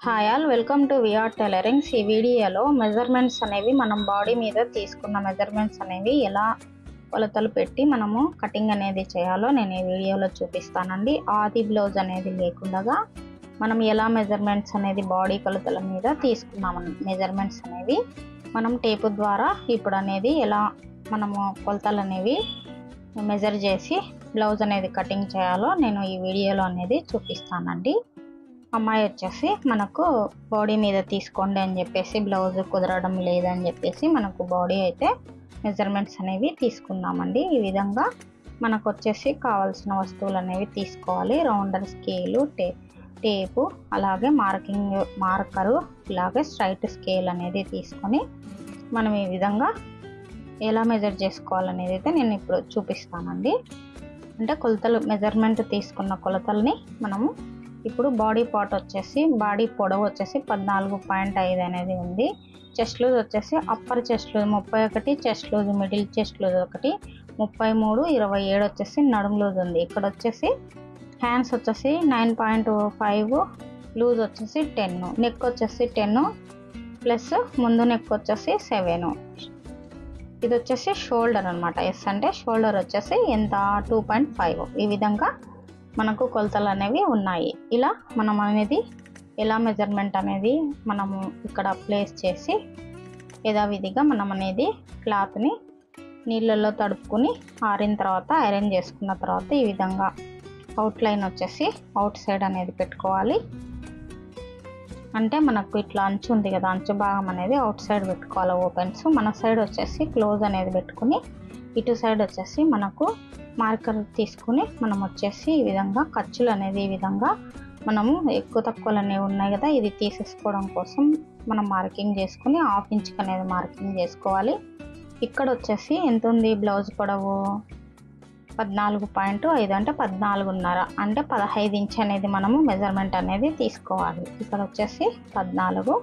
Hi all, welcome to VR tailorings. ఈ వీడియోలో measurements అనేవి మనం బాడీ మీద తీసుకున్న మెజర్మెంట్స్ అనేవి ఎలా కొలతలు పెట్టి మనము కటింగ్ అనేది చేయాలో నేను ఈ వీడియోలో చూపిస్తానండి. ఆది బ్లౌజ్ అనేది లేకుండా మనం ఎలా మెజర్మెంట్స్ అనేది బాడీ కొలతల మీద తీసుకున్నాము మెజర్మెంట్స్ అనేవి మనం టేపు ద్వారా ఇప్పుడు అనేది ఎలా మనము కొలతలు అనేవి మెజర్ చేసి బ్లౌజ్ అనేది కటింగ్ చేయాలో నేను ఈ వీడియోలో అనేది చూపిస్తానండి. అమ్మాయి వచ్చేసి మనకు బాడీ మీద తీసుకోండి అని చెప్పేసి బ్లౌజ్ కుదరడం లేదని చెప్పేసి మనకు బాడీ అయితే మెజర్మెంట్స్ అనేవి తీసుకున్నామండి. ఈ విధంగా మనకు వచ్చేసి కావాల్సిన వస్తువులు అనేవి తీసుకోవాలి. రౌండర్ స్కేలు, టేపు, అలాగే మార్కరు, ఇలాగే స్ట్రైట్ స్కేల్ అనేది తీసుకొని మనం ఈ విధంగా ఎలా మెజర్ చేసుకోవాలనేది అయితే నేను ఇప్పుడు చూపిస్తానండి. అంటే కొలతలు మెజర్మెంట్ తీసుకున్న కొలతల్ని మనము ఇప్పుడు బాడీ పార్ట్ వచ్చేసి బాడీ పొడవు వచ్చేసి 14.5 అనేది ఉంది. చెస్ట్ లూజ్ వచ్చేసి upper chest loose 31, chest loose middle chest loose 1, 33, 27 వచ్చేసి నడుము లూజ్ ఉంది. ఇక్కడ వచ్చేసి హ్యాండ్స్ వచ్చేసి 9.5, లూజ్ వచ్చేసి 10, నెక్ వచ్చేసి 10 ప్లస్ ముందు నెక్ వచ్చేసి 7. ఇది వచ్చేసి షోల్డర్ అనమాట. ఎస్ అంటే షోల్డర్ వచ్చేసి ఎంత 2.5. ఈ విధంగా మనకు కొలతలు అనేవి ఉన్నాయి. ఇలా మనం అనేది ఎలా మెజర్మెంట్ అనేది మనము ఇక్కడ ప్లేస్ చేసి యథావిధిగా మనం అనేది క్లాత్ని నీళ్ళల్లో తడుపుకొని ఆరిన తర్వాత ఐరన్ చేసుకున్న తర్వాత ఈ విధంగా అవుట్లైన్ వచ్చేసి అవుట్ సైడ్ అనేది పెట్టుకోవాలి. అంటే మనకు ఇట్లా అంచు ఉంది కదా, అంచు భాగం అనేది అవుట్ సైడ్ పెట్టుకోవాలి. ఓపెన్స్ మన సైడ్ వచ్చేసి క్లోజ్ అనేది పెట్టుకుని ఇటు సైడ్ వచ్చేసి మనకు మార్కర్ తీసుకుని మనం వచ్చేసి ఈ విధంగా ఖర్చులు అనేది ఈ విధంగా మనము ఎక్కువ తక్కువలు అనేవి ఉన్నాయి కదా, ఇది తీసేసుకోవడం కోసం మనం మార్కింగ్ చేసుకుని 1/2 ఇంచ్ అనేది మార్కింగ్ చేసుకోవాలి. ఇక్కడ వచ్చేసి ఎంత ఉంది బ్లౌజ్ పొడవు 14.5 అంటే 14.5 అంటే 15 ఇంచ్ అనేది మనము మెజర్మెంట్ అనేది తీసుకోవాలి. ఇక్కడ వచ్చేసి 14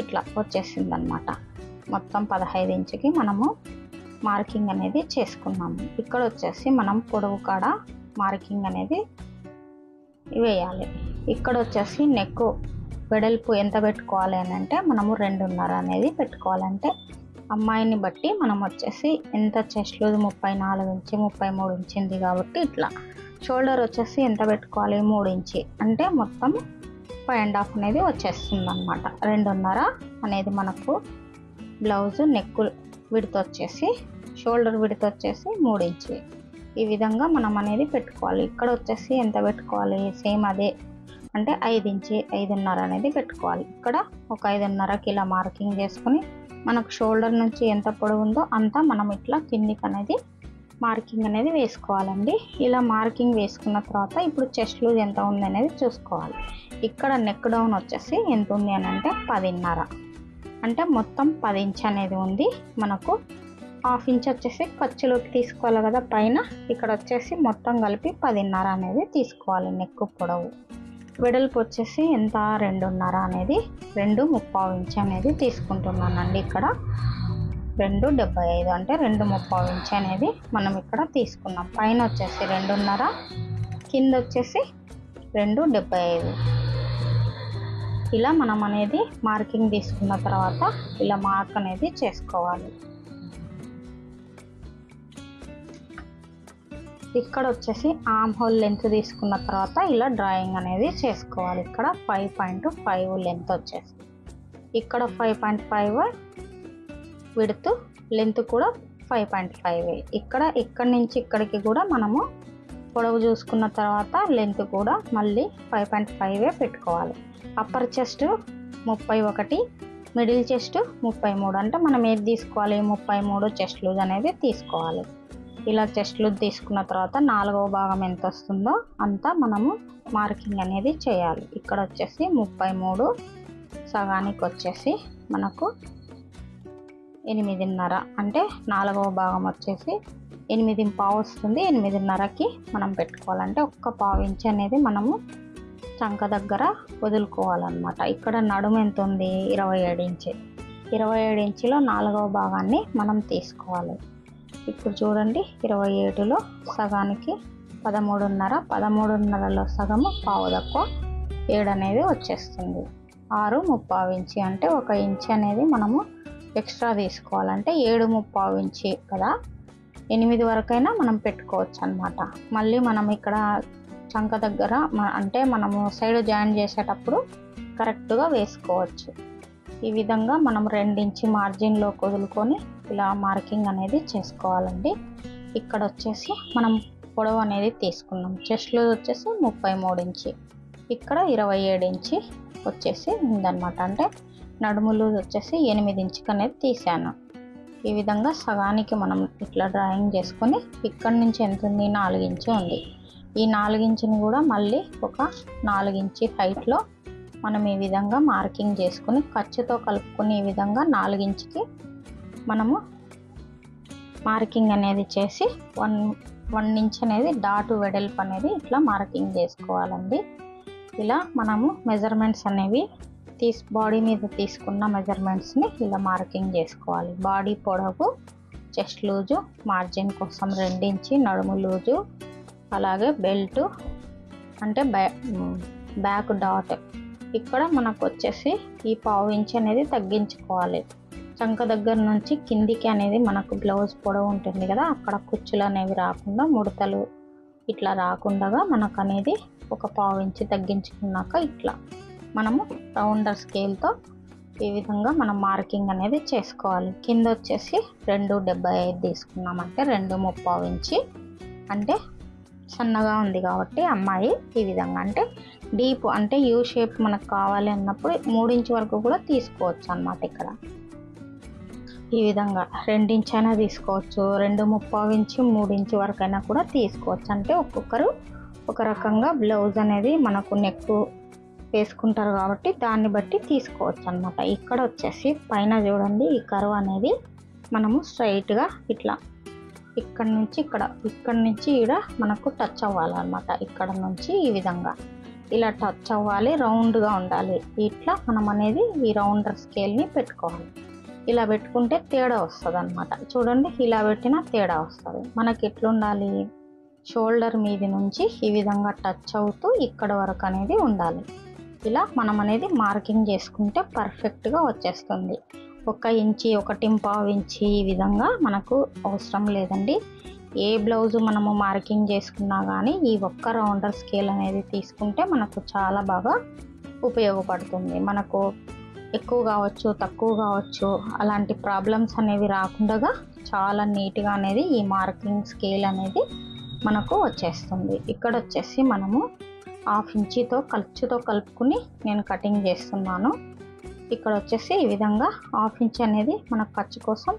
ఇట్లా వచ్చేసింది అనమాట. మొత్తం 15 ఇంచుకి మనము మార్కింగ్ అనేది చేసుకున్నాము. ఇక్కడ వచ్చేసి మనం పొడవు కాడ మార్కింగ్ అనేది వేయాలి. ఇక్కడ వచ్చేసి నెక్ వెడల్పు ఎంత పెట్టుకోవాలి అని అంటే మనము 2.5 అనేది పెట్టుకోవాలంటే అమ్మాయిని బట్టి మనం వచ్చేసి ఎంత చెస్ట్ లూజ్ 34 ఇంచ్ 33 ఇంచ్ ఉంది కాబట్టి ఇట్లా. షోల్డర్ వచ్చేసి ఎంత పెట్టుకోవాలి 3 ఇంచ్ అంటే మొత్తం 5.5 అనేది వచ్చేస్తుంది అనమాట. 2.5 అనేది మనకు బ్లౌజ్ నెక్ విడత వచ్చేసి షోల్డర్ విడత వచ్చేసి 3 ఇంచ్. ఈ విధంగా మనం అనేది పెట్టుకోవాలి. ఇక్కడ వచ్చేసి ఎంత పెట్టుకోవాలి సేమ్ అదే అంటే 5 ఇంచ్ 5.5 అనేది పెట్టుకోవాలి. ఇక్కడ ఒక 5.5కి ఇలా మార్కింగ్ చేసుకుని మనకు షోల్డర్ నుంచి ఎంత పొడవు ఉందో అంతా మనం ఇట్లా కిందికి అనేది మార్కింగ్ అనేది వేసుకోవాలండి. ఇలా మార్కింగ్ వేసుకున్న తర్వాత ఇప్పుడు చెస్ట్ లూజ్ ఎంత ఉంది అనేది చూసుకోవాలి. ఇక్కడ నెక్ డౌన్ వచ్చేసి ఎంత ఉంది అని అంటే 10.5 అంటే మొత్తం 10 ఇంచ్ అనేది ఉంది. మనకు 1/2 ఇంచ్ వచ్చేసి ఖర్చులోకి తీసుకోవాలి కదా పైన. ఇక్కడ వచ్చేసి మొత్తం కలిపి 10.5 అనేది తీసుకోవాలి. నెక్ పొడవు వెడల్పు వచ్చేసి ఎంత 2.5 అనేది 2.35 ఇంచ్ అనేది తీసుకుంటున్నానండి. ఇక్కడ 2.75 అంటే 2.35 ఇంచ్ అనేది మనం ఇక్కడ తీసుకున్నాం. పైన వచ్చేసి 2.5, కింద వచ్చేసి 2.75. ఇలా మనం అనేది మార్కింగ్ తీసుకున్న తర్వాత ఇలా మార్క్ అనేది చేసుకోవాలి. ఇక్కడ వచ్చేసి ఆర్మ్ హోల్ లెంత్ తీసుకున్న తర్వాత ఇలా డ్రాయింగ్ అనేది చేసుకోవాలి. ఇక్కడ 5.5 లెంత్ వచ్చేసి ఇక్కడ 5.5 విడ్త్, లెంత్ కూడా 5.5. ఇక్కడి నుంచి ఇక్కడికి కూడా మనము పొడవు చూసుకున్న తర్వాత లెంత్ కూడా మళ్ళీ 5.5 పెట్టుకోవాలి. అప్పర్ చెస్ట్ 31, మిడిల్ చెస్ట్ 33 అంటే మనం ఏది తీసుకోవాలి 33 చెస్ట్ లూజ్ అనేది తీసుకోవాలి. ఇలా చెస్ట్ లూజ్ తీసుకున్న తర్వాత 4వ భాగం ఎంత వస్తుందో అంతా మనము మార్కింగ్ అనేది చేయాలి. ఇక్కడ వచ్చేసి 33, సగానికి వచ్చేసి మనకు 8.5 అంటే 4వ భాగం వచ్చేసి 8.5 వస్తుంది. 8.5కి మనం పెట్టుకోవాలంటే 1/4 ఇంచ్ అనేది మనము చంక దగ్గర వదులుకోవాలన్నమాట. ఇక్కడ నడుము ఎంత ఉంది 27 ఇంచ్. 27 ఇంచులో 4వ భాగాన్ని మనం తీసుకోవాలి. ఇప్పుడు చూడండి 27లో సగానికి 13.5, 13.5లో సగము పావు తక్కువ 7 అనేది వచ్చేస్తుంది. 6.75 ఇంచి, అంటే 1 ఇంచ్ అనేది మనము ఎక్స్ట్రా తీసుకోవాలంటే 7.75 ఇంచి కదా, 8 వరకైనా మనం పెట్టుకోవచ్చు అన్నమాట. మళ్ళీ మనం ఇక్కడ చంక దగ్గర అంటే మనము సైడ్ జాయిన్ చేసేటప్పుడు కరెక్ట్గా వేసుకోవచ్చు. ఈ విధంగా మనం 2 ఇంచి మార్జిన్లో వదులుకొని ఇలా మార్కింగ్ అనేది చేసుకోవాలండి. ఇక్కడ వచ్చేసి మనం పొడవు అనేది తీసుకున్నాం. చెస్ట్ లూజ్ వచ్చేసి 33 ఇంచి, ఇక్కడ 27 ఇంచి వచ్చేసి ఉందన్నమాట. అంటే నడుము లూజ్ వచ్చేసి 8 ఇంచుకి అనేది తీసాను. ఈ విధంగా సగానికి మనం ఇట్లా డ్రాయింగ్ చేసుకొని ఇక్కడ నుంచి ఎంత ఉంది, 4 ఇంచు ఉంది. ఈ 4 ఇంచుని కూడా మళ్ళీ ఒక 4 ఇంచి హైట్లో మనం ఈ విధంగా మార్కింగ్ చేసుకుని ఖర్చుతో కలుపుకొని ఈ విధంగా 4 ఇంచుకి మనము మార్కింగ్ అనేది చేసి 1 ఇంచ్ అనేది డాటు వెడల్పు అనేది ఇట్లా మార్కింగ్ చేసుకోవాలండి. ఇలా మనము మెజర్మెంట్స్ అనేవి బాడీ మీద తీసుకున్న మెజర్మెంట్స్ని ఇలా మార్కింగ్ చేసుకోవాలి. బాడీ పొడవు, చెస్ట్ లూజు, మార్జిన్ కోసం 2 ఇంచి, నడుము లూజు, అలాగే బెల్ట్ అంటే బ్యాక్ డాట్. ఇక్కడ మనకు వచ్చేసి ఈ 1/2 ఇంచ్ అనేది తగ్గించుకోవాలి. చంక దగ్గర నుంచి కిందికి అనేది మనకు బ్లౌజ్ పొడవు ఉంటుంది కదా, అక్కడ కుచ్చులు అనేవి రాకుండా, ముడతలు ఇట్లా రాకుండా మనకు అనేది ఒక 1/2 ఇంచ్ తగ్గించుకున్నాక ఇట్లా మనము రౌండర్ స్కేల్తో ఈ విధంగా మనం మార్కింగ్ అనేది చేసుకోవాలి. కింద వచ్చేసి 2.75 తీసుకున్నామంటే 2.75 ఇంచి, అంటే సన్నగా ఉంది కాబట్టి అమ్మాయి ఈ విధంగా అంటే డీప్ అంటే యూ షేప్ మనకు కావాలి అన్నప్పుడు 3 ఇంచ్ వరకు కూడా తీసుకోవచ్చు అన్నమాట. ఇక్కడ ఈ విధంగా 2 ఇంచ్ అయినా తీసుకోవచ్చు, 2.75 ఇంచు, 3 ఇంచ్ వరకు అయినా కూడా తీసుకోవచ్చు. అంటే ఒక్కొక్కరు ఒక రకంగా బ్లౌజ్ అనేది మనకు నెక్ వేసుకుంటారు కాబట్టి దాన్ని బట్టి తీసుకోవచ్చు అన్నమాట. ఇక్కడ వచ్చేసి పైన చూడండి, ఈ కర్వ్ అనేది మనము స్ట్రైట్గా ఇట్లా ఇక్కడ నుంచి ఇక్కడ మనకు టచ్ అవ్వాలన్నమాట. ఇక్కడ నుంచి ఈ విధంగా ఇలా టచ్ అవ్వాలి, రౌండ్గా ఉండాలి. ఇట్లా మనం అనేది ఈ రౌండర్ స్కేల్ని పెట్టుకోవాలి. ఇలా పెట్టుకుంటే తేడా వస్తుంది అన్నమాట. చూడండి, ఇలా పెట్టినా తేడా వస్తుంది. మనకి ఎట్లుండాలి, షోల్డర్ మీద నుంచి ఈ విధంగా టచ్ అవుతూ ఇక్కడ వరకు అనేది ఉండాలి. ఇలా మనం అనేది మార్కింగ్ చేసుకుంటే పర్ఫెక్ట్గా వచ్చేస్తుంది. 1 ఇంచి, 1.25 ఇంచి ఈ విధంగా మనకు అవసరం లేదండి. ఏ బ్లౌజు మనము మార్కింగ్ చేసుకున్నా కానీ ఈ ఒక్క రౌండర్ స్కేల్ అనేది తీసుకుంటే మనకు చాలా బాగా ఉపయోగపడుతుంది. మనకు ఎక్కువ కావచ్చు, తక్కువ కావచ్చు, అలాంటి ప్రాబ్లమ్స్ అనేవి రాకుండా చాలా నీట్గా అనేది ఈ మార్కింగ్ స్కేల్ అనేది మనకు వచ్చేస్తుంది. ఇక్కడ వచ్చేసి మనము 1/2 ఇంచితో ఖర్చుతో కలుపుకుని నేను కటింగ్ చేస్తున్నాను. ఇక్కడ వచ్చేసి ఈ విధంగా 1/2 ఇంచ్ అనేది మన ఖర్చు కోసం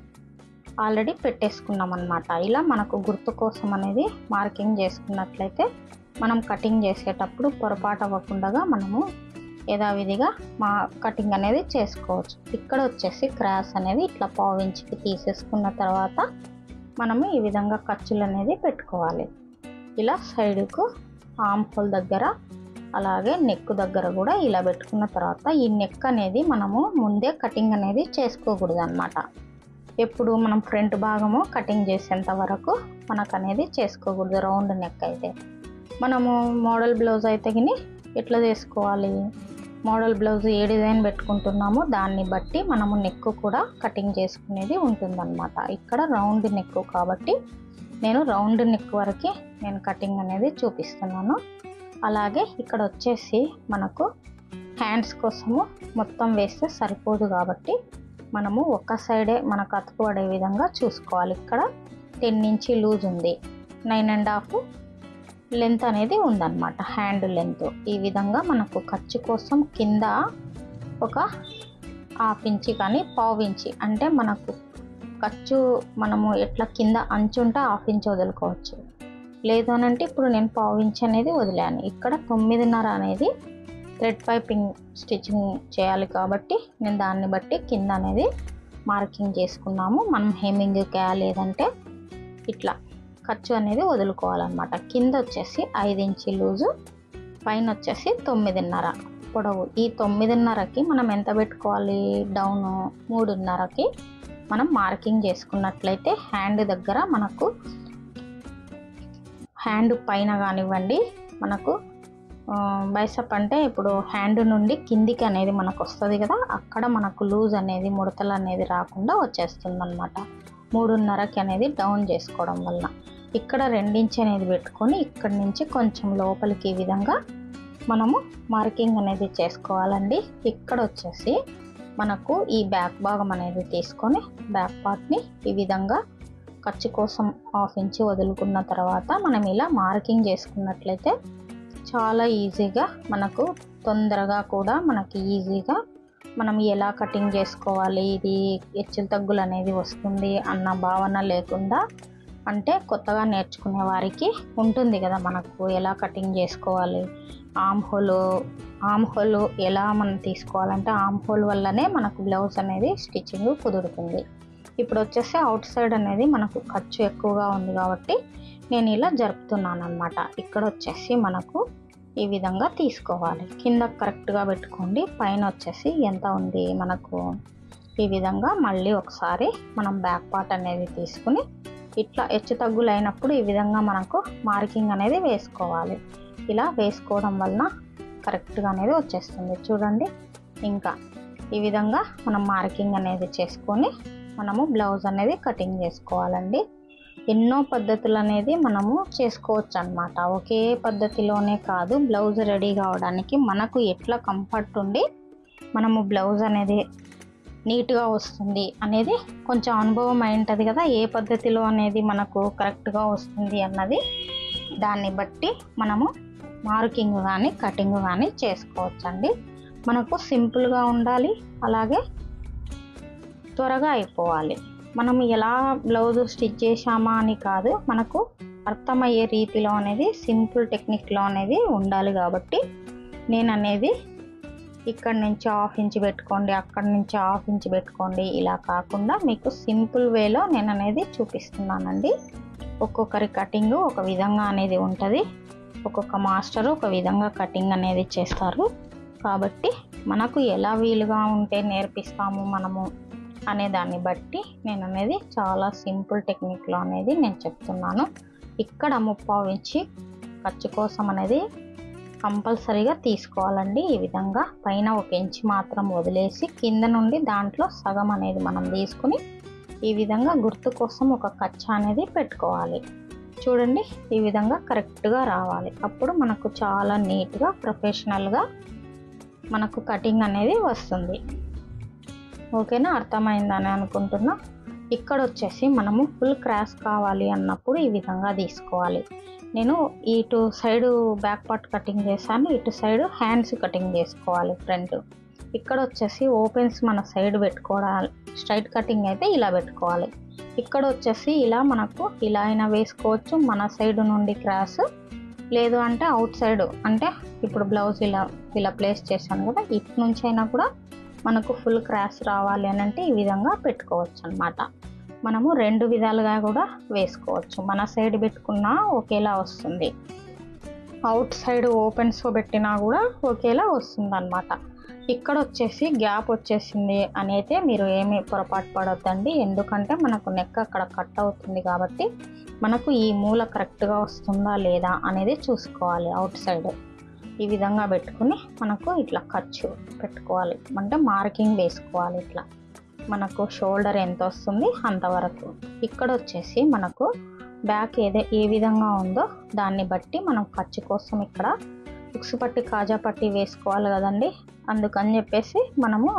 ఆల్రెడీ పెట్టేసుకున్నాం అన్నమాట. ఇలా మనకు గుర్తు కోసం అనేది మార్కింగ్ చేసుకున్నట్లయితే మనం కటింగ్ చేసేటప్పుడు పొరపాటు అవ్వకుండా మనము యథావిధిగా కటింగ్ అనేది చేసుకోవచ్చు. ఇక్కడ వచ్చేసి క్రాస్ అనేది ఇట్లా 1/2 ఇంచ్కి తీసేసుకున్న తర్వాత మనము ఈ విధంగా ఖర్చులు అనేది పెట్టుకోవాలి. ఇలా సైడ్కు ఆర్మ్ హోల్ దగ్గర అలాగే నెక్ దగ్గర కూడా ఇలా పెట్టుకున్న తర్వాత ఈ నెక్ అనేది మనము ముందే కటింగ్ అనేది చేసుకోకూడదు అన్నమాట. ఎప్పుడు మనం ఫ్రంట్ భాగము కటింగ్ చేసేంత వరకు మనకు అనేది చేసుకోకూడదు. రౌండ్ నెక్ అయితే మనము మోడల్ బ్లౌజ్ అయితే గిని ఎట్లా చేసుకోవాలి, మోడల్ బ్లౌజ్ ఏ డిజైన్ పెట్టుకుంటున్నామో దాన్ని బట్టి మనము నెక్ కూడా కటింగ్ చేసుకునేది ఉంటుందన్నమాట. ఇక్కడ రౌండ్ నెక్ కాబట్టి నేను రౌండ్ నెక్ వరకు నేను కటింగ్ అనేది చూపిస్తున్నాను. అలాగే ఇక్కడ వచ్చేసి మనకు హ్యాండ్స్ కోసము మొత్తం వేస్తే సరిపోదు కాబట్టి మనము ఒక్క సైడే మనకు అతుకుపడే విధంగా చూసుకోవాలి. ఇక్కడ 10 ఇంచ్ లూజ్ ఉంది, 9.5 లెంత్ అనేది ఉందన్నమాట, హ్యాండ్ లెంత్. ఈ విధంగా మనకు ఖర్చు కోసం కింద ఒక 1/2 ఇంచి కానీ 1/4 ఇంచి అంటే మనకు ఖర్చు మనము ఎట్లా కింద అంచు ఉంటే 1/2 ఇంచ్ వదులుకోవచ్చు. లేదు అని అంటే ఇప్పుడు నేను 1/4 ఇంచ్ అనేది వదిలాను. ఇక్కడ 9.5 అనేది థ్రెడ్ పైపింగ్ స్టిచ్చింగ్ చేయాలి కాబట్టి నేను దాన్ని బట్టి కింద అనేది మార్కింగ్ చేసుకున్నాము. మనం హెమ్మింగ్కా లేదంటే ఇట్లా ఖర్చు అనేది వదులుకోవాలన్నమాట. కింద వచ్చేసి 5 ఇంచ్ లూజు, పైన వచ్చేసి 9.5 పొడవు. ఈ 9.5కి మనం ఎంత పెట్టుకోవాలి, డౌన్ 3.5కి మనం మార్కింగ్ చేసుకున్నట్లయితే హ్యాండ్ దగ్గర మనకు హ్యాండ్ పైన కానివ్వండి మనకు బైసప్ అంటే ఇప్పుడు హ్యాండ్ నుండి కిందికి అనేది మనకు వస్తుంది కదా, అక్కడ మనకు లూజ్ అనేది ముడతలు అనేది రాకుండా వచ్చేస్తుంది అనమాట. 3.5కి అనేది డౌన్ చేసుకోవడం వలన ఇక్కడ 2 ఇంచ్ అనేది పెట్టుకొని ఇక్కడి నుంచి కొంచెం లోపలికి ఈ విధంగా మనము మార్కింగ్ అనేది చేసుకోవాలండి. ఇక్కడ వచ్చేసి మనకు ఈ బ్యాక్ భాగం అనేది తీసుకొని బ్యాక్ పార్ట్ని ఈ విధంగా ఖర్చు కోసం 1/2 ఇంచ్ వదులుకున్న తర్వాత మనం ఇలా మార్కింగ్ చేసుకున్నట్లయితే చాలా ఈజీగా మనకు తొందరగా కూడా మనకి ఈజీగా మనం ఎలా కటింగ్ చేసుకోవాలి, ఇది హెచ్చులు తగ్గులు అనేది వస్తుంది అన్న భావన లేకుండా, అంటే కొత్తగా నేర్చుకునే వారికి ఉంటుంది కదా మనకు ఎలా కటింగ్ చేసుకోవాలి, ఆమ్ హోల్ ఎలా మనం తీసుకోవాలంటే ఆమ్ హోల్ వల్లనే మనకు బ్లౌజ్ అనేది స్టిచ్చింగ్ కుదురుతుంది. ఇప్పుడు వచ్చేసి అవుట్ సైడ్ అనేది మనకు ఖర్చు ఎక్కువగా ఉంది కాబట్టి నేను ఇలా జరుపుతున్నాను అనమాట. ఇక్కడ వచ్చేసి మనకు ఈ విధంగా తీసుకోవాలి, కింద కరెక్ట్గా పెట్టుకోండి. పైన వచ్చేసి ఎంత ఉంది మనకు ఈ విధంగా మళ్ళీ ఒకసారి మనం బ్యాక్ పార్ట్ అనేది తీసుకుని ఇట్లా హెచ్చు తగ్గులు అయినప్పుడు ఈ విధంగా మనకు మార్కింగ్ అనేది వేసుకోవాలి. ఇలా వేసుకోవడం వలన కరెక్ట్గా అనేది వచ్చేస్తుంది చూడండి. ఇంకా ఈ విధంగా మనం మార్కింగ్ అనేది చేసుకొని మనము బ్లౌజ్ అనేది కటింగ్ చేసుకోవాలండి. ఎన్నో పద్ధతులు అనేది మనము చేసుకోవచ్చు అన్నమాట. ఒకే పద్ధతిలోనే కాదు, బ్లౌజ్ రెడీ కావడానికి మనకు ఎట్లా కంఫర్ట్ ఉండి మనము బ్లౌజ్ అనేది నీట్గా వస్తుంది అనేది కొంచెం అనుభవం అయి ఉంటుంది కదా, ఏ పద్ధతిలో అనేది మనకు కరెక్ట్గా వస్తుంది అన్నది దాన్ని బట్టి మనము మార్కింగ్ కానీ కటింగ్ కానీ చేసుకోవచ్చండి. మనకు సింపుల్గా ఉండాలి, అలాగే త్వరగా అయిపోవాలి. మనం ఎలా బ్లౌజ్ స్టిచ్ చేసామా అని కాదు, మనకు అర్థమయ్యే రీతిలో అనేది సింపుల్ టెక్నిక్లో అనేది ఉండాలి. కాబట్టి నేను అనేది ఇక్కడ నుంచి 1/2 ఇంచ్ పెట్టుకోండి, అక్కడ నుంచి 1/2 ఇంచ్ పెట్టుకోండి, ఇలా కాకుండా మీకు సింపుల్ వేలో నేను అనేది చూపిస్తున్నానండి. ఒక్కొక్కరి కటింగ్ ఒక విధంగా అనేది ఉంటుంది, ఒక్కొక్క మాస్టరు ఒక విధంగా కటింగ్ అనేది చేస్తారు. కాబట్టి మనకు ఎలా వీలుగా ఉంటే నేర్పిస్తాము మనము అనే దాన్ని బట్టి నేను అనేది చాలా సింపుల్ టెక్నిక్లో అనేది నేను చెప్తున్నాను. ఇక్కడ 3/4 ఇంచ్ ఖర్చు కోసం అనేది కంపల్సరీగా తీసుకోవాలండి. ఈ విధంగా పైన 1 ఇంచ్ మాత్రం వదిలేసి కింద నుండి దాంట్లో సగం అనేది మనం తీసుకుని ఈ విధంగా గుర్తు కోసం ఒక కచ్చా అనేది పెట్టుకోవాలి. చూడండి ఈ విధంగా కరెక్ట్గా రావాలి, అప్పుడు మనకు చాలా నీట్గా ప్రొఫెషనల్గా మనకు కటింగ్ అనేది వస్తుంది. ఓకేనా, అర్థమైందని అనుకుంటున్నా. ఇక్కడ వచ్చేసి మనము ఫుల్ క్రాస్ కావాలి అన్నప్పుడు ఈ విధంగా తీసుకోవాలి. నేను ఇటు సైడ్ బ్యాక్ పార్ట్ కటింగ్ చేశాను, ఇటు సైడ్ హ్యాండ్స్ కటింగ్ చేసుకోవాలి ఫ్రంట్. ఇక్కడ వచ్చేసి ఓపెన్స్ మన సైడ్ పెట్టుకోవాలి, స్ట్రైట్ కటింగ్ అయితే ఇలా పెట్టుకోవాలి. ఇక్కడ వచ్చేసి ఇలా మనకు ఇలా అయినా వేసుకోవచ్చు, మన సైడ్ నుండి క్రాస్, లేదు అంటే అవుట్ సైడ్, అంటే ఇప్పుడు బ్లౌజ్ ఇలా ప్లేస్ చేశాను కదా, ఇటు నుంచి అయినా కూడా మనకు ఫుల్ క్రాస్ రావాలి అని అంటే ఈ విధంగా పెట్టుకోవచ్చు అన్నమాట. మనము 2 విధాలుగా కూడా వేసుకోవచ్చు, మన సైడ్ పెట్టుకున్నా ఒకేలా వస్తుంది, అవుట్ సైడ్ ఓపెన్స్ పెట్టినా కూడా ఒకేలా వస్తుంది అన్నమాట. ఇక్కడ వచ్చేసి గ్యాప్ వచ్చేసింది అని అయితే మీరు ఏమీ పొరపాటు పడొద్దండి, ఎందుకంటే మనకు నెక్ అక్కడ కట్ అవుతుంది కాబట్టి మనకు ఈ మూల కరెక్ట్గా వస్తుందా లేదా అనేది చూసుకోవాలి. అవుట్ సైడ్ ఈ విధంగా పెట్టుకుని మనకు ఇట్లా ఖర్చు పెట్టుకోవాలి, అంటే మార్కింగ్ వేసుకోవాలి. ఇట్లా మనకు షోల్డర్ ఎంత వస్తుంది అంతవరకు. ఇక్కడ వచ్చేసి మనకు బ్యాక్ ఏ విధంగా ఉందో దాన్ని బట్టి మనం ఖర్చు కోసం ఇక్కడ ఉక్సు పట్టి కాజా పట్టి వేసుకోవాలి కదండి, అందుకని చెప్పేసి మనము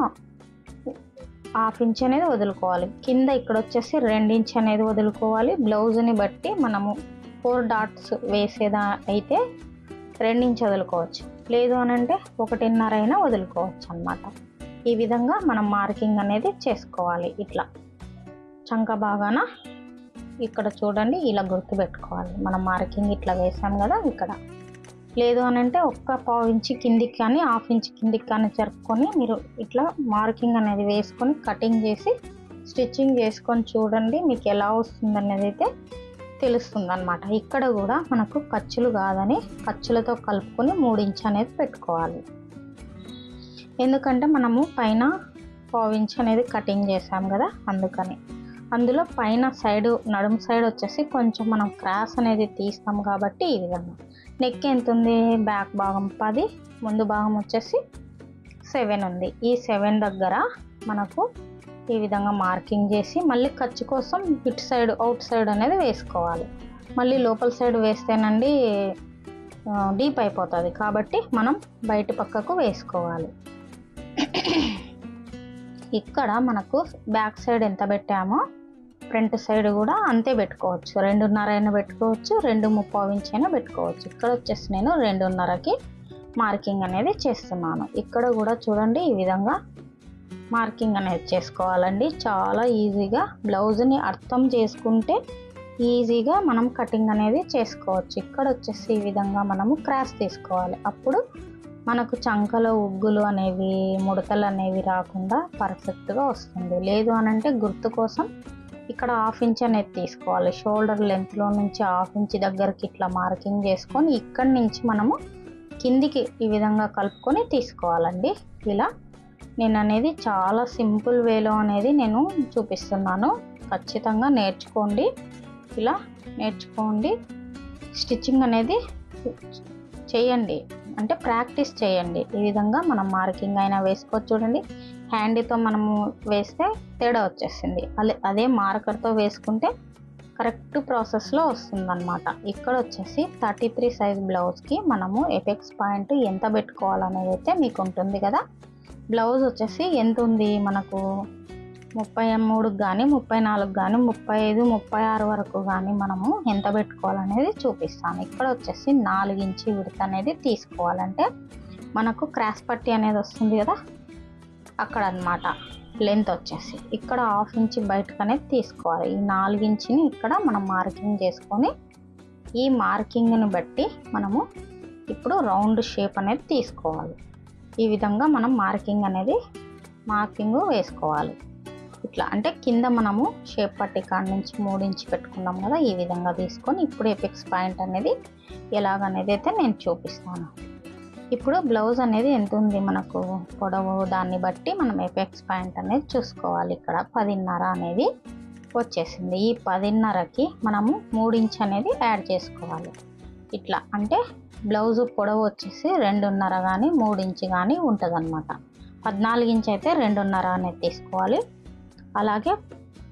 1/2 ఇంచ్ అనేది వదులుకోవాలి. కింద ఇక్కడ వచ్చేసి 2 ఇంచ్ అనేది వదులుకోవాలి. బ్లౌజ్ని బట్టి మనము 4 డాట్స్ వేసేదా అయితే 2 ఇంచ్ వదులుకోవచ్చు, లేదు అని అంటే 1.5 అయినా వదులుకోవచ్చు అన్నమాట. ఈ విధంగా మనం మార్కింగ్ అనేది చేసుకోవాలి. ఇట్లా చంక భాగాన ఇక్కడ చూడండి ఇలా గుర్తు పెట్టుకోవాలి, మనం మార్కింగ్ ఇట్లా వేసాం కదా ఇక్కడ, లేదు అని అంటే 1/4 ఇంచ్ కిందికి కానీ 1/2 ఇంచ్ కిందికి కానీ జరుపుకొని మీరు ఇట్లా మార్కింగ్ అనేది వేసుకొని కటింగ్ చేసి స్టిచ్చింగ్ చేసుకొని చూడండి, మీకు ఎలా వస్తుంది అనేది అయితే తెలుస్తుంది అన్నమాట. ఇక్కడ కూడా మనకు ఖర్చులు కాదని ఖర్చులతో కలుపుకొని 3 ఇంచ్ అనేది పెట్టుకోవాలి, ఎందుకంటే మనము పైన 1/4 ఇంచ్ అనేది కటింగ్ చేసాం కదా, అందుకని. అందులో పైన సైడ్ నడుము సైడ్ వచ్చేసి కొంచెం మనం క్రాస్ అనేది తీస్తాం కాబట్టి ఈ విధంగా నెక్ ఎంత ఉంది, బ్యాక్ భాగం 10, ముందు భాగం వచ్చేసి 7 ఉంది. ఈ 7 దగ్గర మనకు ఈ విధంగా మార్కింగ్ చేసి మళ్ళీ ఖర్చు కోసం ఇటు సైడ్ అవుట్ సైడ్ అనేది వేసుకోవాలి. మళ్ళీ లోపల సైడ్ వేస్తేనండి డీప్ అయిపోతుంది, కాబట్టి మనం బయట పక్కకు వేసుకోవాలి. ఇక్కడ మనకు బ్యాక్ సైడ్ ఎంత పెట్టామో ఫ్రంట్ సైడ్ కూడా అంతే పెట్టుకోవచ్చు. 2.5 అయినా పెట్టుకోవచ్చు, 2.25 ఇంచ్ అయినా పెట్టుకోవచ్చు. ఇక్కడ వచ్చేసి నేను 2.5కి మార్కింగ్ అనేది చేస్తున్నాను. ఇక్కడ కూడా చూడండి ఈ విధంగా మార్కింగ్ అనేది చేసుకోవాలండి. చాలా ఈజీగా బ్లౌజ్ని అర్థం చేసుకుంటే ఈజీగా మనం కటింగ్ అనేది చేసుకోవచ్చు. ఇక్కడ వచ్చేసి ఈ విధంగా మనము క్రాస్ తీసుకోవాలి. అప్పుడు మనకు చంకలో ఉగ్గులు అనేవి, ముడతలు అనేవి రాకుండా పర్ఫెక్ట్గా వస్తుంది. లేదు అనంటే గుర్తు కోసం ఇక్కడ 1/2 ఇంచ్ అనేది తీసుకోవాలి. షోల్డర్ లెంత్లో నుంచి 1/2 ఇంచ్ దగ్గరికి ఇట్లా మార్కింగ్ చేసుకొని ఇక్కడి నుంచి మనము కిందికి ఈ విధంగా కలుపుకొని తీసుకోవాలండి. ఇలా నేను అనేది చాలా సింపుల్ వేలో అనేది నేను చూపిస్తున్నాను. ఖచ్చితంగా నేర్చుకోండి. ఇలా నేర్చుకోండి, స్టిచ్చింగ్ అనేది చేయండి, అంటే ప్రాక్టీస్ చేయండి. ఈ విధంగా మనం మార్కింగ్ అయినా వేసుకోవచ్చు. చూడండి, హ్యాండ్తో మనము వేస్తే తేడా వచ్చేసింది. అదే మార్కర్తో వేసుకుంటే కరెక్ట్ ప్రాసెస్లో వస్తుందన్నమాట. ఇక్కడ వచ్చేసి 33 సైజ్ బ్లౌజ్కి మనము ఎపెక్స్ పాయింట్ ఎంత పెట్టుకోవాలనేది అయితే మీకు ఉంటుంది కదా. బ్లౌజ్ వచ్చేసి ఎంత ఉంది మనకు 33 కానీ 34 కానీ 35 36 వరకు కానీ మనము ఎంత పెట్టుకోవాలనేది చూపిస్తాను. ఇక్కడ వచ్చేసి 4 ఇంచ్ విడత అనేది తీసుకోవాలంటే మనకు క్రాస్ పట్టి అనేది వస్తుంది కదా, అక్కడ అన్నమాట లెంత్ వచ్చేసి ఇక్కడ 1/2 ఇంచ్ బయటకు అనేది తీసుకోవాలి. ఈ 4 ఇంచుని ఇక్కడ మనం మార్కింగ్ చేసుకొని ఈ మార్కింగ్ని బట్టి మనము ఇప్పుడు రౌండ్ షేప్ అనేది తీసుకోవాలి. ఈ విధంగా మనం మార్కింగ్ వేసుకోవాలి. ఇట్లా అంటే కింద మనము షేప్ పట్టి కాడ నుంచి 3 ఇంచ్ పెట్టుకున్నాం కదా, ఈ విధంగా తీసుకొని ఇప్పుడు ఎపెక్స్ పాయింట్ అనేది ఎలాగనేది అయితే నేను చూపిస్తాను. ఇప్పుడు బ్లౌజ్ అనేది ఎంత ఉంది మనకు పొడవు, దాన్ని బట్టి మనం ఎపెక్స్ పాయింట్ అనేది చూసుకోవాలి. ఇక్కడ 10.5 అనేది వచ్చేసింది. ఈ 10.5కి మనము 3 ఇంచ్ అనేది యాడ్ చేసుకోవాలి. ఇట్లా అంటే బ్లౌజ్ పొడవు వచ్చేసి 2.5 కానీ 3 ఇంచ్ కానీ ఉంటుంది అనమాట. 14 ఇంచ్ అయితే 2.5 అనేది తీసుకోవాలి. అలాగే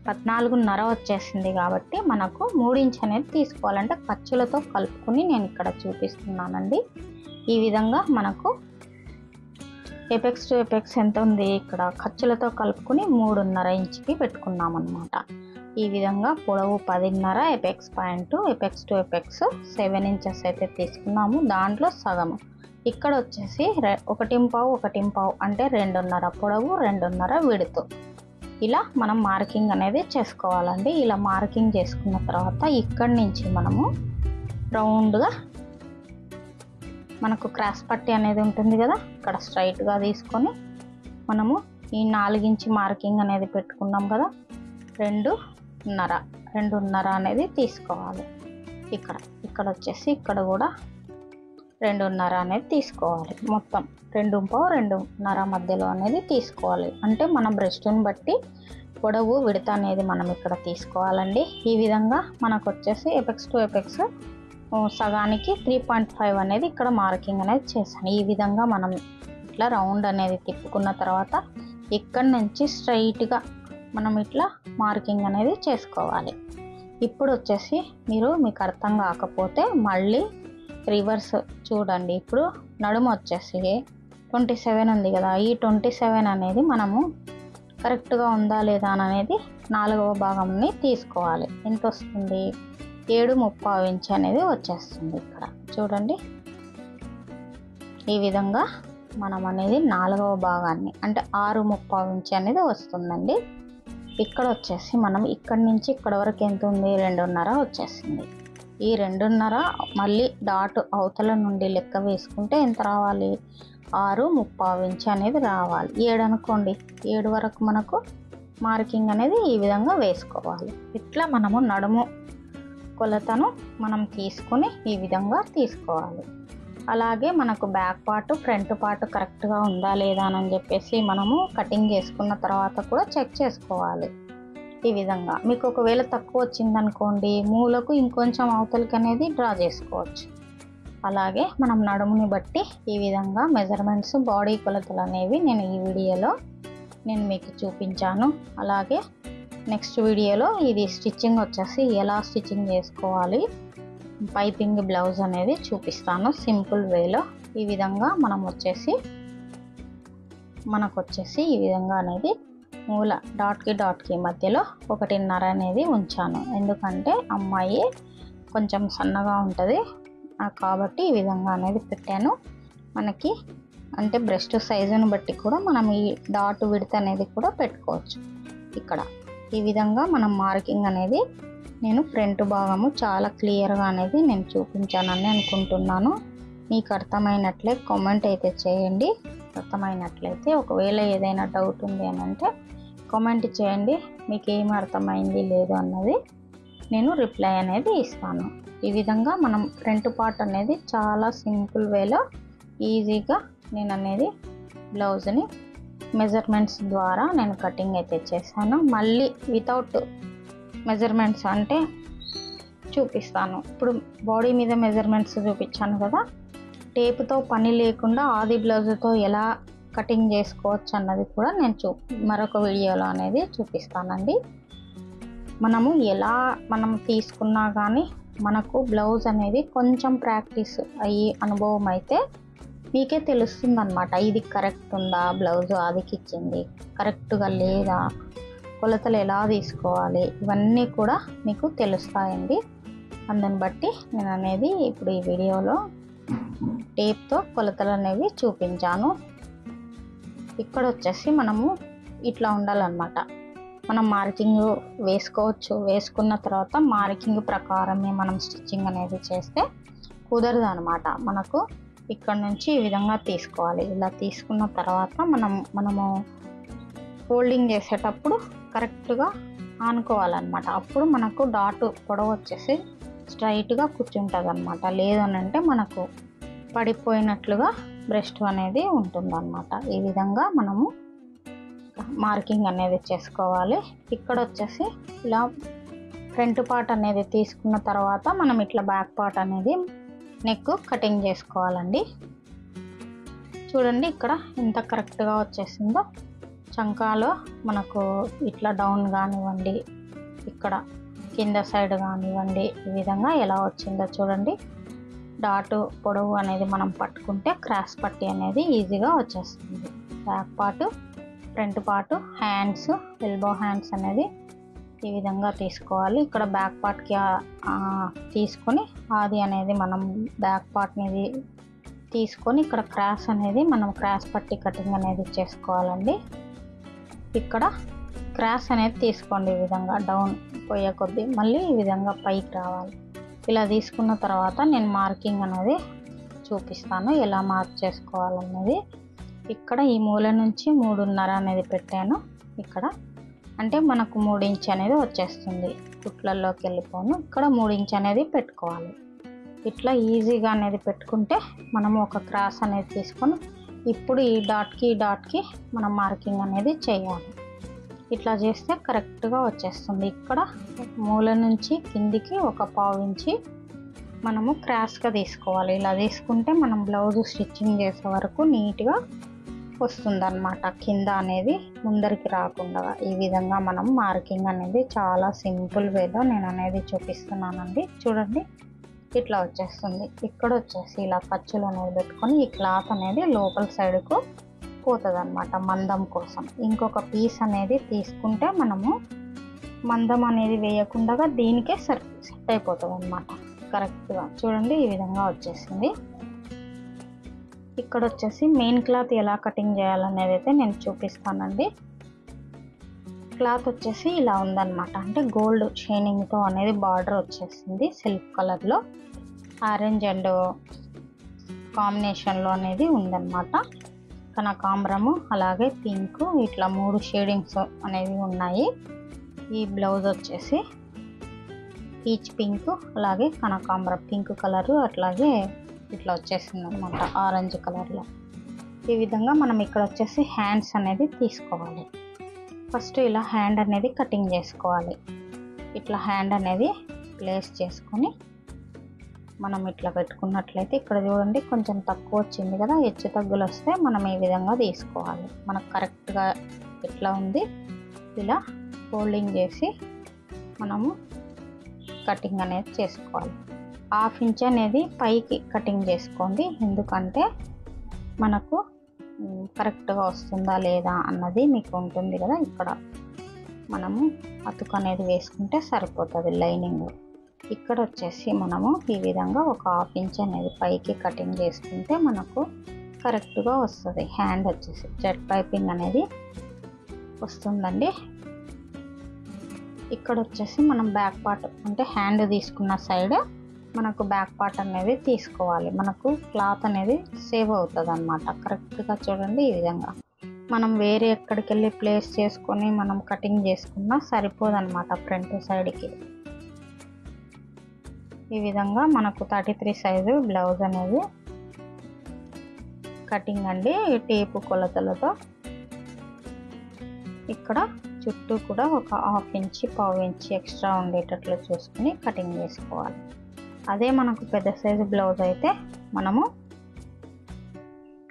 14.5 వచ్చేసింది కాబట్టి మనకు 3 ఇంచ్ అనేది తీసుకోవాలంటే ఖర్చులతో కలుపుకొని నేను ఇక్కడ చూపిస్తున్నానండి. ఈ విధంగా మనకు ఎపెక్స్ టు ఎపెక్స్ ఎంత ఉంది, ఇక్కడ ఖర్చులతో కలుపుకొని 3.5 ఇంచ్కి పెట్టుకున్నాం అనమాట. ఈ విధంగా పొడవు 10.5, apex point apex to apex 7 inches అయితే తీసుకున్నాము. దాంట్లో సగము ఇక్కడ వచ్చేసి 1.5 అంటే 2.5 పొడవు 2.5 విడుతు. ఇలా మనం మార్కింగ్ అనేది చేసుకోవాలండి. ఇలా మార్కింగ్ చేసుకున్న తర్వాత ఇక్కడి నుంచి మనము రౌండ్గా మనకు క్రాస్ పట్టి అనేది ఉంటుంది కదా, ఇక్కడ స్ట్రైట్గా తీసుకొని మనము ఈ 4 ఇంచ్ మార్కింగ్ అనేది పెట్టుకున్నాం కదా, 2.5 అనేది తీసుకోవాలి. ఇక్కడ వచ్చేసి ఇక్కడ కూడా 2.5 అనేది తీసుకోవాలి. మొత్తం 2.5 మధ్యలో అనేది తీసుకోవాలి. అంటే మన బ్రెస్ట్ని బట్టి పొడవు విడత అనేది మనం ఇక్కడ తీసుకోవాలండి. ఈ విధంగా మనకు వచ్చేసి ఎపెక్స్ టు ఎపెక్స్ సగానికి 3.5 అనేది ఇక్కడ మార్కింగ్ అనేది చేశాను. ఈ విధంగా మనం ఇట్లా రౌండ్ అనేది తిప్పుకున్న తర్వాత ఇక్కడి నుంచి స్ట్రైట్గా మనం ఇట్లా మార్కింగ్ అనేది చేసుకోవాలి. ఇప్పుడు వచ్చేసి మీకు అర్థం కాకపోతే మళ్ళీ రివర్స్ చూడండి. ఇప్పుడు నడుము వచ్చేసి 27 ఉంది కదా, ఈ 27 అనేది మనము కరెక్ట్గా ఉందా లేదా అనేది 4వ భాగంని తీసుకోవాలి. ఎంత వస్తుంది, 7.35 ఇంచ్ అనేది వచ్చేస్తుంది. ఇక్కడ చూడండి ఈ విధంగా మనం అనేది 4వ భాగాన్ని అంటే 6.35 ఇంచ్ అనేది వస్తుందండి. ఇక్కడ వచ్చేసి మనం ఇక్కడి నుంచి ఇక్కడ వరకు ఎంత ఉంది, 2.5 వచ్చేసింది. ఈ 2.5 మళ్ళీ డాట్ అవతల నుండి లెక్క వేసుకుంటే ఎంత రావాలి, 6.35 ఇంచ్ అనేది రావాలి. 7 అనుకోండి, 7 వరకు మనకు మార్కింగ్ అనేది ఈ విధంగా వేసుకోవాలి. ఇట్లా మనము నడుము కొలతను మనం తీసుకొని ఈ విధంగా తీసుకోవాలి. అలాగే మనకు బ్యాక్ పార్ట్ ఫ్రంట్ పార్ట్ కరెక్ట్గా ఉందా లేదా అని చెప్పేసి మనము కటింగ్ చేసుకున్న తర్వాత కూడా చెక్ చేసుకోవాలి. ఈ విధంగా మీకు ఒకవేళ తక్కువ వచ్చిందనుకోండి, మూలకు ఇంకొంచెం అవతలకి అనేది డ్రా చేసుకోవచ్చు. అలాగే మనం నడుముని బట్టి ఈ విధంగా మెజర్మెంట్స్ బాడీ కొలతలు అనేవి నేను ఈ వీడియోలో మీకు చూపించాను. అలాగే నెక్స్ట్ వీడియోలో ఇది స్టిచ్చింగ్ వచ్చేసి ఎలా స్టిచ్చింగ్ చేసుకోవాలి పైపింగ్ బ్లౌజ్ అనేది చూపిస్తాను సింపుల్ వేలో. ఈ విధంగా మనకు వచ్చేసి ఈ విధంగా అనేది మూల డాట్కి మధ్యలో 1.5 అనేది ఉంచాను. ఎందుకంటే అమ్మాయి కొంచెం సన్నగా ఉంటుంది కాబట్టి ఈ విధంగా అనేది పెట్టాను. మనకి అంటే బ్రెస్ట్ సైజును బట్టి కూడా మనం ఈ డాట్ విడ్త్ అనేది కూడా పెట్టుకోవచ్చు. ఇక్కడ ఈ విధంగా మనం మార్కింగ్ అనేది నేను ఫ్రంట్ భాగము చాలా క్లియర్గా అనేది నేను చూపించానని అనుకుంటున్నాను. మీకు అర్థమైనట్లే కామెంట్ అయితే చేయండి. అర్థమైనట్లయితే ఒకవేళ ఏదైనా డౌట్ ఉంది అని అంటే కామెంట్ చేయండి. మీకు ఏమి అర్థమైంది లేదు అన్నది నేను రిప్లై అనేది ఇస్తాను. ఈ విధంగా మనం ఫ్రంట్ పార్ట్ అనేది చాలా సింపుల్ వేలో ఈజీగా నేను అనేది బ్లౌజ్ని మెజర్మెంట్స్ ద్వారా నేను కటింగ్ అయితే చేశాను. మళ్ళీ వితౌట్ మెజర్మెంట్స్ అంటే చూపిస్తాను. ఇప్పుడు బాడీ మీద మెజర్మెంట్స్ చూపించాను కదా, టేపుతో పని లేకుండా ఆది బ్లౌజ్తో ఎలా కటింగ్ చేసుకోవచ్చు అన్నది కూడా నేను మరొక వీడియోలో అనేది చూపిస్తానండి. మనం తీసుకున్నా కానీ మనకు బ్లౌజ్ అనేది కొంచెం ప్రాక్టీస్ అయ్యి అనుభవం అయితే మీకే తెలుస్తుంది అన్నమాట. ఇది కరెక్ట్ ఉందా, బ్లౌజ్ ఆదికి ఇచ్చింది కరెక్ట్గా లేదా, కొలతలు ఎలా తీసుకోవాలి, ఇవన్నీ కూడా మీకు తెలుస్తాయండి. అందుని బట్టి నేను అనేది ఇప్పుడు ఈ వీడియోలో టేప్తో కొలతలు అనేవి చూపించాను. ఇక్కడ వచ్చేసి మనము ఇట్లా ఉండాలన్నమాట. మనం మార్కింగ్ వేసుకోవచ్చు. వేసుకున్న తర్వాత మార్కింగ్ ప్రకారమే మనం స్టిచ్చింగ్ అనేది చేస్తే కుదరదు అనమాట. మనకు ఇక్కడ నుంచి ఈ విధంగా తీసుకోవాలి. ఇలా తీసుకున్న తర్వాత మనము ఫోల్డింగ్ చేసేటప్పుడు కరెక్ట్గా ఆనుకోవాలన్నమాట. అప్పుడు మనకు డాట్ పొడవు వచ్చేసి స్ట్రైట్గా కూర్చుంటుంది అనమాట. లేదనంటే మనకు పడిపోయినట్లుగా బ్రెస్ట్ అనేది ఉంటుందన్నమాట. ఈ విధంగా మనము మార్కింగ్ అనేది చేసుకోవాలి. ఇక్కడ వచ్చేసి ఇలా ఫ్రంట్ పార్ట్ అనేది తీసుకున్న తర్వాత మనం ఇట్లా బ్యాక్ పార్ట్ అనేది నెక్ కటింగ్ చేసుకోవాలండి. చూడండి ఇక్కడ ఎంత కరెక్ట్గా వచ్చేసిందో. చంకాలో మనకు ఇట్లా డౌన్ కానివ్వండి, ఇక్కడ కింద సైడ్ కానివ్వండి, ఈ విధంగా ఎలా వచ్చిందో చూడండి. డాట్ పొడవు అనేది మనం పట్టుకుంటే క్రాస్ పట్టి అనేది ఈజీగా వచ్చేస్తుంది. Back part, front part, hands, elbow hands అనేది ఈ విధంగా తీసుకోవాలి. ఇక్కడ బ్యాక్ పార్ట్కి తీసుకొని ఆది అనేది మనం బ్యాక్ పార్ట్ని తీసుకొని ఇక్కడ క్రాస్ అనేది మనం క్రాస్ పట్టి కటింగ్ అనేది చేసుకోవాలండి. ఇక్కడ క్రాస్ అనేది తీసుకోండి. ఈ విధంగా డౌన్ పోయే కొద్దీ మళ్ళీ ఈ విధంగా పైకి రావాలి. ఇలా తీసుకున్న తర్వాత నేను మార్కింగ్ అనేది చూపిస్తాను ఎలా మార్క్ చేసుకోవాలన్నది. ఇక్కడ ఈ మూల నుంచి 3.5 అనేది పెట్టాను. ఇక్కడ అంటే మనకు 3 ఇంచ్ అనేది వచ్చేస్తుంది. కుట్లలోకి వెళ్ళిపోను. ఇక్కడ 3 ఇంచ్ అనేది పెట్టుకోవాలి. ఇట్లా ఈజీగా అనేది పెట్టుకుంటే మనము ఒక క్రాస్ అనేది తీసుకొని ఇప్పుడు ఈ డాట్కి మనం మార్కింగ్ అనేది చేయాలి. ఇట్లా చేస్తే కరెక్ట్గా వచ్చేస్తుంది. ఇక్కడ మూల నుంచి కిందికి 1/4 ఇంచి మనము క్రాస్గా తీసుకోవాలి. ఇలా తీసుకుంటే మనం బ్లౌజ్ స్టిచ్చింగ్ చేసే వరకు నీట్గా వస్తుందన్నమాట. కింద అనేది ముందరికి రాకుండా ఈ విధంగా మనం మార్కింగ్ అనేది చాలా సింపుల్ వేలో నేను అనేది చూపిస్తున్నానండి. చూడండి ఇట్లా వచ్చేస్తుంది. ఇక్కడ వచ్చేసి ఇలా ఖర్చులు అనేది పెట్టుకొని ఈ క్లాత్ అనేది లోపల సైడ్కు పోతుంది అన్నమాట మందం కోసం. ఇంకొక పీస్ అనేది తీసుకుంటే మనము మందం అనేది వేయకుండా దీనికే సెట్ అయిపోతుంది అన్నమాట కరెక్ట్గా. చూడండి ఈ విధంగా వచ్చేసింది. ఇక్కడ వచ్చేసి మెయిన్ క్లాత్ ఎలా కటింగ్ చేయాలనేది అయితే నేను చూపిస్తానండి. క్లాత్ వచ్చేసి ఇలా ఉందన్నమాట. అంటే గోల్డ్ షైనింగ్తో అనేది బార్డర్ వచ్చేసింది సిల్క్ కలర్లో, ఆరెంజ్ అండ్ కాంబినేషన్లో అనేది ఉందన్నమాట. కనకాంబరము అలాగే పింక్ ఇట్లా 3 షేడింగ్స్ అనేవి ఉన్నాయి. ఈ బ్లౌజ్ వచ్చేసి పీచ్ పింక్ అలాగే కనకాంబరం పింక్ కలరు అట్లాగే ఇట్లా వచ్చేసింది అనమాట ఆరెంజ్ కలర్లో. ఈ విధంగా మనం ఇక్కడ వచ్చేసి హ్యాండ్స్ అనేది తీసుకోవాలి. ఫస్ట్ ఇలా హ్యాండ్ అనేది కటింగ్ చేసుకోవాలి. ఇట్లా హ్యాండ్ అనేది ప్లేస్ చేసుకొని మనం ఇట్లా పెట్టుకున్నట్లయితే ఇక్కడ చూడండి కొంచెం తక్కువ వచ్చింది కదా, హెచ్చు తగ్గులు వస్తే మనం ఈ విధంగా తీసుకోవాలి. మనకు కరెక్ట్గా ఎట్లా ఉంది ఇలా ఫోల్డింగ్ చేసి మనము కటింగ్ అనేది చేసుకోవాలి. 1/2 ఇంచ్ అనేది పైకి కటింగ్ చేసుకోండి, ఎందుకంటే మనకు కరెక్ట్గా వస్తుందా లేదా అన్నది మీకు ఉంటుంది కదా. ఇక్కడ మనము అతుకు అనేది వేసుకుంటే సరిపోతుంది లైనింగ్. ఇక్కడ వచ్చేసి మనము ఈ విధంగా ఒక 1/2 ఇంచ్ అనేది పైకి కటింగ్ చేసుకుంటే మనకు కరెక్ట్గా వస్తుంది. హ్యాండ్ వచ్చేసి జెట్ పైపింగ్ అనేది వస్తుందండి. ఇక్కడ వచ్చేసి మనం బ్యాక్ పార్ట్ అంటే హ్యాండ్ తీసుకున్న సైడ్ మనకు బ్యాక్ పార్ట్ అనేది తీసుకోవాలి. మనకు క్లాత్ అనేది సేవ్ అవుతుంది అన్నమాట. కరెక్ట్గా చూడండి ఈ విధంగా మనం వేరే ఎక్కడికి వెళ్ళి ప్లేస్ చేసుకొని మనం కటింగ్ చేసుకున్నా సరిపోదన్నమాట. ఫ్రంట్ సైడ్కి ఈ విధంగా మనకు 33 సైజు బ్లౌజ్ అనేది కటింగ్ అండి, టేపు కొలతలతో. ఇక్కడ చుట్టూ కూడా ఒక 1/2 ఇంచ్ 1/4 ఇంచ్ ఎక్స్ట్రా ఉండేటట్లు చూసుకుని కటింగ్ చేసుకోవాలి. అదే మనకు పెద్ద సైజు బ్లౌజ్ అయితే మనము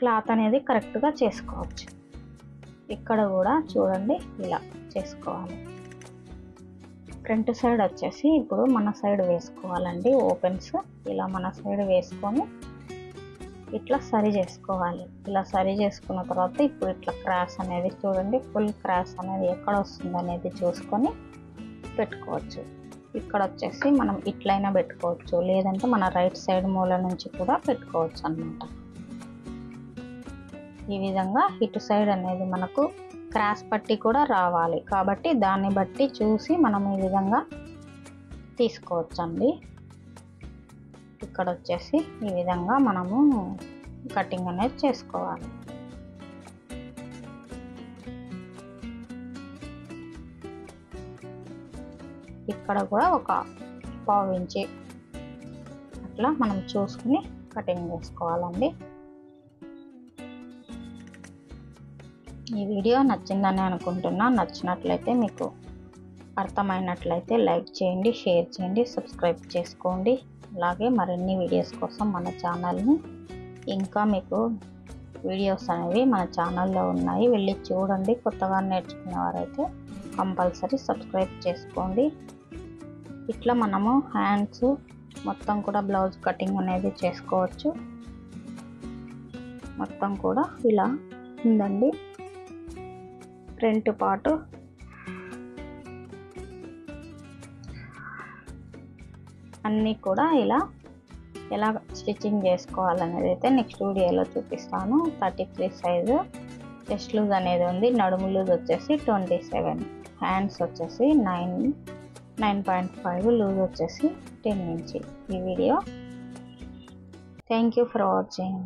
క్లాత్ అనేది కరెక్ట్గా చేసుకోవచ్చు. ఇక్కడ కూడా చూడండి ఇలా చేసుకోవాలి. ఫ్రంట్ సైడ్ వచ్చేసి ఇప్పుడు మన సైడ్ వేసుకోవాలండి. ఓపెన్స్ ఇలా మన సైడ్ వేసుకొని ఇట్లా సరి చేసుకోవాలి. ఇలా సరి చేసుకున్న తర్వాత ఇప్పుడు ఇట్లా క్రాస్ అనేది చూడండి, ఫుల్ క్రాస్ అనేది ఎక్కడ వస్తుంది అనేది చూసుకొని పెట్టుకోవచ్చు. ఇక్కడ వచ్చేసి మనం ఇట్లయినా పెట్టుకోవచ్చు, లేదంటే మన రైట్ సైడ్ మూల నుంచి కూడా పెట్టుకోవచ్చు అన్నమాట. ఈ విధంగా ఇటు సైడ్ అనేది మనకు క్రాస్ పట్టి కూడా రావాలి, కాబట్టి దాన్ని బట్టి చూసి మనం ఈ విధంగా తీసుకోవచ్చు అండి. ఇక్కడ వచ్చేసి ఈ విధంగా మనము కటింగ్ అనేది చేసుకోవాలి. ఇక్కడ కూడా ఒక 1/4 ఇంచ్ అట్లా మనం చూసుకుని కటింగ్ చేసుకోవాలండి. ఈ వీడియో నచ్చిందని అనుకుంటున్నా. నచ్చినట్లయితే మీకు అర్థమైనట్లయితే లైక్ చేయండి, షేర్ చేయండి, సబ్స్క్రైబ్ చేసుకోండి. అలాగే మరిన్ని వీడియోస్ కోసం మన ఛానల్ని, ఇంకా మీకు వీడియోస్ అనేవి మన ఛానల్లో ఉన్నాయి, వెళ్ళి చూడండి. కొత్తగా నేర్చుకునేవారైతే కంపల్సరీ సబ్స్క్రైబ్ చేసుకోండి. ఇట్లా మనము హ్యాండ్స్ మొత్తం కూడా బ్లౌజ్ కటింగ్ అనేది చేసుకోవచ్చు. మొత్తం కూడా ఇలా ఉందండి ఫ్రంట్ పార్ట్. అన్నీ కూడా ఇలా ఎలా స్టిచ్చింగ్ చేసుకోవాలనేది అయితే నెక్స్ట్ వీడియోలో చూపిస్తాను. 33 సైజు చెస్ట్ లూజ్ అనేది ఉంది, నడుము లూజ్ వచ్చేసి 27, హ్యాండ్స్ వచ్చేసి 9.5, లూజ్ వచ్చేసి 10 ఇంచ్. ఈ video thank you for watching.